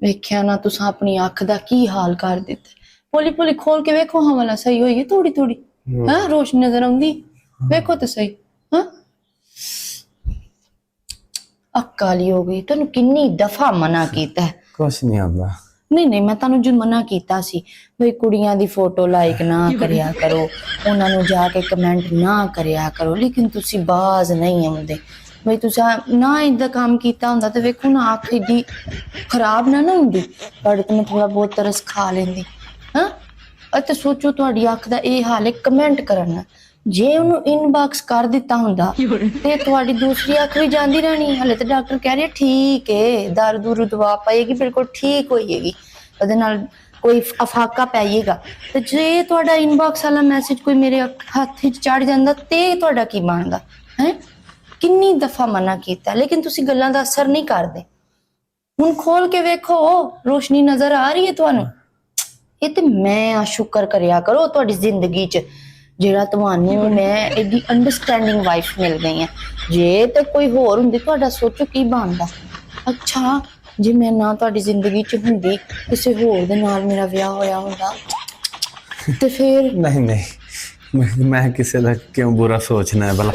वेख्या ना तुसा अपनी अख दा की हाल कर दिता। पोली पोली खोल के वेखो हाँ वाला सही होई थोड़ी थोड़ी हाँ रोशनी नजर आउंदी वेखो तो सही हाँ अक्काली हो गई तेन किन्नी दफा मना कीता है कुछ नहीं आंदा नहीं नहीं मैं तेन जो मना कीता सी बई कुड़ियां दी फोटो लाइक ना करया करो उन्हां नू जाके कमेंट ना करया करो लेकिन तुसी बाज नहीं आउंदे बई तुसा ना इदा काम कीता हुंदा ते वेखो ना अख इडी खराब ना हुंदी पर मैं थोड़ा बहुत तरस खा लेंदी हाँ ਅਤੇ ਸੋਚੋ ਤੁਹਾਡੀ ਅੱਖ ਦਾ ਇਹ ਹਾਲ ਹੈ ਕਮੈਂਟ ਕਰਨਾ ਜੇ ਉਹਨੂੰ ਇਨਬਾਕਸ ਕਰ ਦਿੱਤਾ ਹੁੰਦਾ ਤੇ ਤੁਹਾਡੀ ਦੂਸਰੀ ਅੱਖ ਵੀ ਜਾਂਦੀ ਰਹਿਣੀ ਹਲੇ ਤੇ ਡਾਕਟਰ ਕਹਿ ਰਿਹਾ ਠੀਕ ਹੈ ਦਰਦ ਦਵਾ ਪਾਏਗੀ ਬਿਲਕੁਲ ਠੀਕ ਹੋਏਗੀ ਉਹਦੇ ਨਾਲ ਕੋਈ ਅਫਾਕਾ ਪਾਈਏਗਾ ਤੇ ਜੇ ਤੁਹਾਡਾ ਇਨਬਾਕਸ ਵਾਲਾ ਮੈਸੇਜ ਕੋਈ ਮੇਰੇ ਹੱਥ 'ਚ ਚੜ ਜਾਂਦਾ ਤੇ ਤੁਹਾਡਾ ਕੀ ਬਣਦਾ ਹੈ ਕਿੰਨੀ ਦਫਾ ਮਨਾ ਕੀਤਾ ਲੇਕਿਨ ਤੁਸੀਂ ਗੱਲਾਂ ਦਾ ਅਸਰ ਨਹੀਂ ਕਰਦੇ ਹੁਣ ਖੋਲ ਕੇ ਵੇਖੋ ਰੋਸ਼ਨੀ ਨਜ਼ਰ ਆ ਰਹੀ ਹੈ ਤੁਹਾਨੂੰ ਇਹ ਤੇ ਮੈਂ ਸ਼ੁਕਰ ਕਰਿਆ ਕਰੋ ਤੁਹਾਡੀ ਜ਼ਿੰਦਗੀ 'ਚ ਜਿਹੜਾ ਤੁਹਾਨੂੰ ਮੈਂ ਐਡੀ ਅੰਡਰਸਟੈਂਡਿੰਗ ਵਾਈਫ ਮਿਲ ਗਈ ਹੈ ਜੇ ਤੇ ਕੋਈ ਹੋਰ ਹੁੰਦੀ ਤੁਹਾਡਾ ਸੋਚੋ ਕੀ ਬਣਦਾ ਅੱਛਾ ਜੇ ਮੈਂ ਨਾ ਤੁਹਾਡੀ ਜ਼ਿੰਦਗੀ 'ਚ ਹੁੰਦੀ ਕਿਸੇ ਹੋਰ ਦੇ ਨਾਲ ਮੇਰਾ ਵਿਆਹ ਹੋਇਆ ਹੁੰਦਾ ਤੇ ਫਿਰ नहीं नहीं मैं किसी का क्यों बुरा सोचना है भला